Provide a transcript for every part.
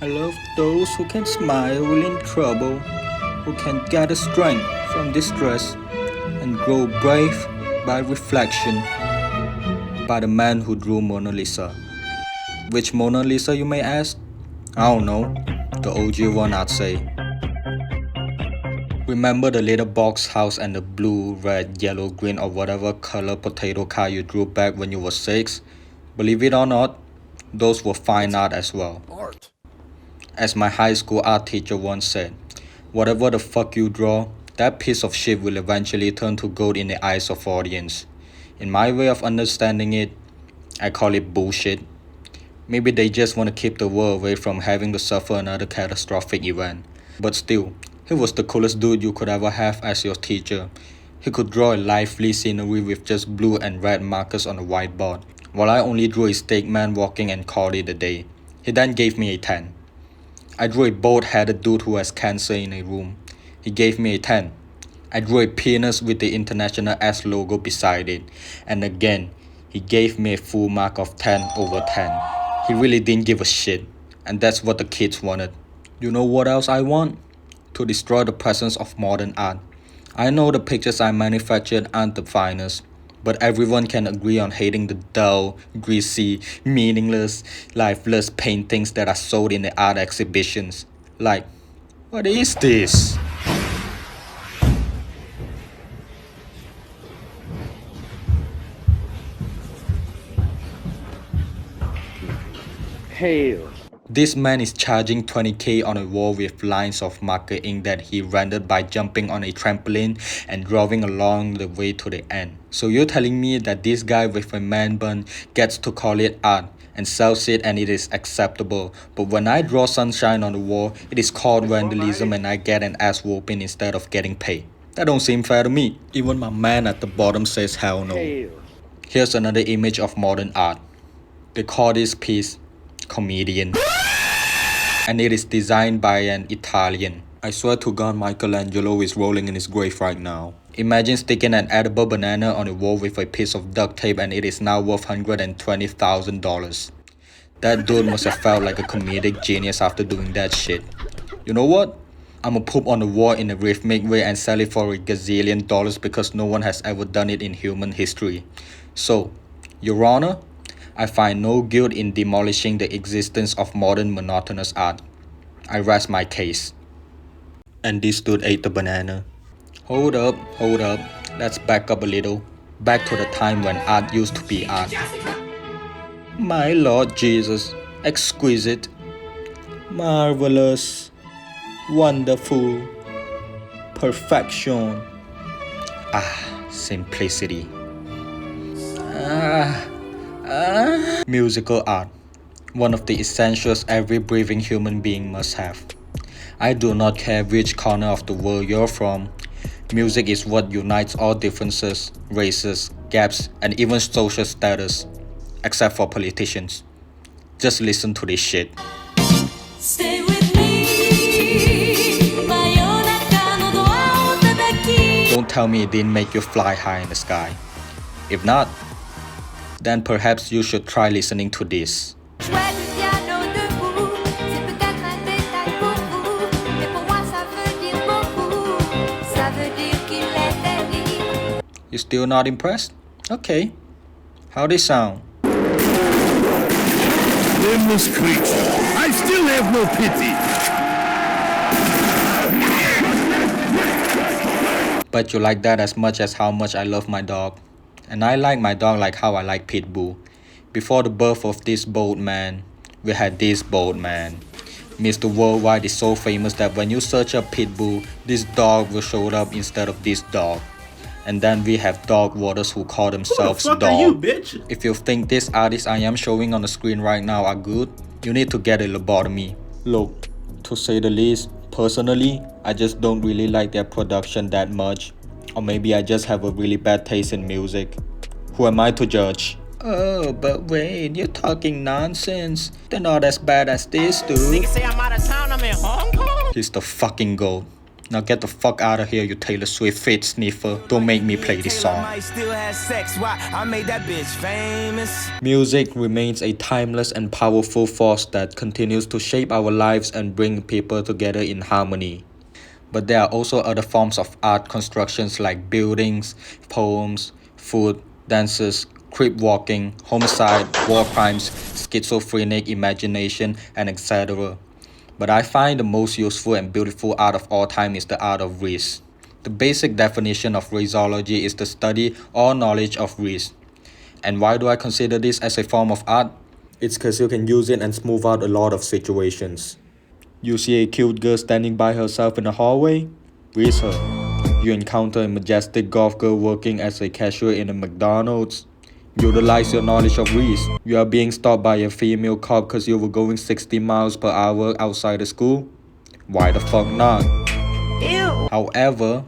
I love those who can smile in trouble, who can gather strength from distress, and grow brave by reflection. By the man who drew Mona Lisa. Which Mona Lisa, you may ask? I don't know. The OG one, I'd say. Remember the little box house and the blue, red, yellow, green, or whatever color potato car you drew back when you were 6? Believe it or not, those were fine art as well. Art. As my high school art teacher once said, whatever the fuck you draw, that piece of shit will eventually turn to gold in the eyes of audience. In my way of understanding it, I call it bullshit. Maybe they just want to keep the world away from having to suffer another catastrophic event. But still, he was the coolest dude you could ever have as your teacher. He could draw a lively scenery with just blue and red markers on a whiteboard, while I only drew a stick man walking and called it a day. He then gave me a 10. I drew a bald-headed dude who has cancer in a room. He gave me a 10. I drew a penis with the International S logo beside it. And again, he gave me a full mark of 10 over 10. He really didn't give a shit. And that's what the kids wanted. You know what else I want? To destroy the presence of modern art. I know the pictures I manufactured aren't the finest, but everyone can agree on hating the dull, greasy, meaningless, lifeless paintings that are sold in the art exhibitions. Like, what is this? Hail. This man is charging 20k on a wall with lines of marker ink that he rendered by jumping on a trampoline and drawing along the way to the end. So you're telling me that this guy with a man bun gets to call it art and sells it and it is acceptable, but when I draw sunshine on the wall, it is called vandalism and I get an ass whooping instead of getting paid. That don't seem fair to me. Even my man at the bottom says hell no. Hail. Here's another image of modern art. They call this piece Comedian. And it is designed by an Italian. I swear to God, Michelangelo is rolling in his grave right now. Imagine sticking an edible banana on a wall with a piece of duct tape and it is now worth $120,000. That dude must have felt like a comedic genius after doing that shit. You know what? I'ma poop on the wall in a rhythmic way and sell it for a gazillion dollars because no one has ever done it in human history. So, Your Honor, I find no guilt in demolishing the existence of modern monotonous art. I rest my case. And this dude ate the banana. Hold up. Let's back up a little. Back to the time when art used to be art. My Lord Jesus, exquisite, marvelous, wonderful, perfection. Simplicity. Musical art, one of the essentials every breathing human being must have. I do not care which corner of the world you're from. Music is what unites all differences, races, gaps, and even social status, except for politicians. Just listen to this shit. Stay with me. Don't tell me it didn't make you fly high in the sky. If not, then perhaps you should try listening to this. Jouer du piano debout, c'est peut-être un détail pour vous, mais pour moi ça veut dire beaucoup. Ça veut dire qu'il était libre. You still not impressed? Okay. How they sound? Nameless creature. I still have no pity. But you like that as much as how much I love my dog. And I like my dog like how I like Pitbull. Before the birth of this bold man, we had this bold man. Mr. Worldwide is so famous that when you search up Pitbull, this dog will show up instead of this dog. And then we have dog waters who call themselves Who the fuck dog. are you, bitch? If you think these artists I am showing on the screen right now are good, you need to get a lobotomy. Look, to say the least, personally, I just don't really like their production that much. Or maybe I just have a really bad taste in music. Who am I to judge? Oh, but wait, you're talking nonsense. They're not as bad as this dude. Niggas say I'm out of town, I'm in Hong Kong. He's the fucking GOAT. Now get the fuck out of here, you Taylor Swift fit sniffer. Don't make me play this song. Still has sex. Why? I made that bitch famous. Music remains a timeless and powerful force that continues to shape our lives and bring people together in harmony. But there are also other forms of art constructions like buildings, poems, food, dances, crip walking, homicide, war crimes, schizophrenic imagination, and etc. But I find the most useful and beautiful art of all time is the art of risk. The basic definition of riskology is the study or knowledge of risk. And why do I consider this as a form of art? It's because you can use it and smooth out a lot of situations. You see a cute girl standing by herself in the hallway? Risk her. You encounter a majestic golf girl working as a cashier in a McDonald's? Utilize your knowledge of risk. You are being stopped by a female cop because you were going 60 miles per hour outside the school? Why the fuck not? Ew. However,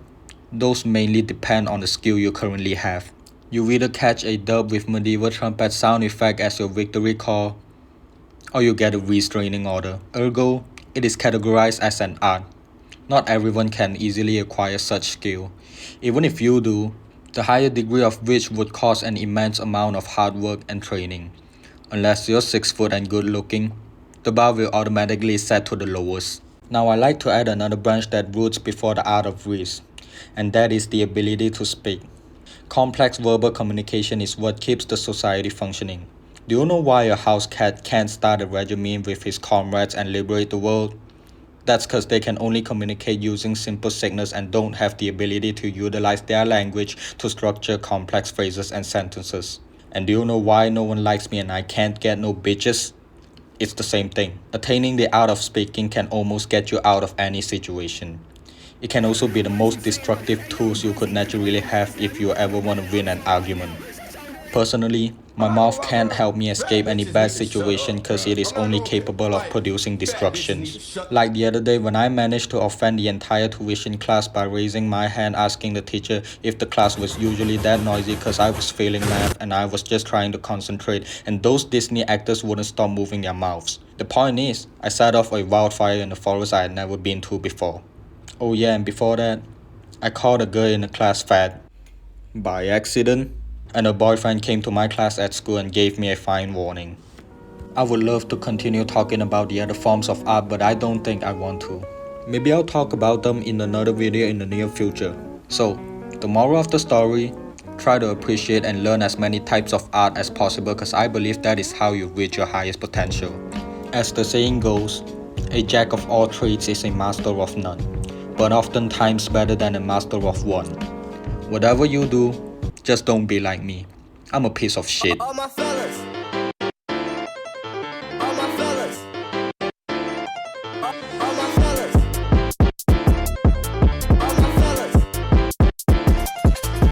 those mainly depend on the skill you currently have. You either catch a dub with medieval trumpet sound effect as your victory call, or you get a restraining order. Ergo, it is categorized as an art. Not everyone can easily acquire such skill. Even if you do, the higher degree of which would cost an immense amount of hard work and training. Unless you're 6 foot and good looking, the bar will automatically set to the lowest. Now I like to add another branch that roots before the art of risk, and that is the ability to speak. Complex verbal communication is what keeps the society functioning. Do you know why a house cat can't start a regiment with his comrades and liberate the world? That's because they can only communicate using simple signals and don't have the ability to utilize their language to structure complex phrases and sentences. And do you know why no one likes me and I can't get no bitches? It's the same thing. Attaining the art of speaking can almost get you out of any situation. It can also be the most destructive tools you could naturally have if you ever want to win an argument. Personally, my mouth can't help me escape any bad situation because it is only capable of producing destruction. Like the other day when I managed to offend the entire tuition class by raising my hand asking the teacher if the class was usually that noisy because I was failing math and I was just trying to concentrate and those Disney actors wouldn't stop moving their mouths. The point is, I set off a wildfire in the forest I had never been to before. Oh yeah, and before that, I called a girl in the class fat. By accident. And her boyfriend came to my class at school and gave me a fine warning. I would love to continue talking about the other forms of art, but I don't think I want to. Maybe I'll talk about them in another video in the near future. So, the moral of the story, try to appreciate and learn as many types of art as possible because I believe that is how you reach your highest potential. As the saying goes, a jack of all trades is a master of none, but oftentimes better than a master of one. Whatever you do, just don't be like me. I'm a piece of shit. All my fellas. All my fellas. All my fellas.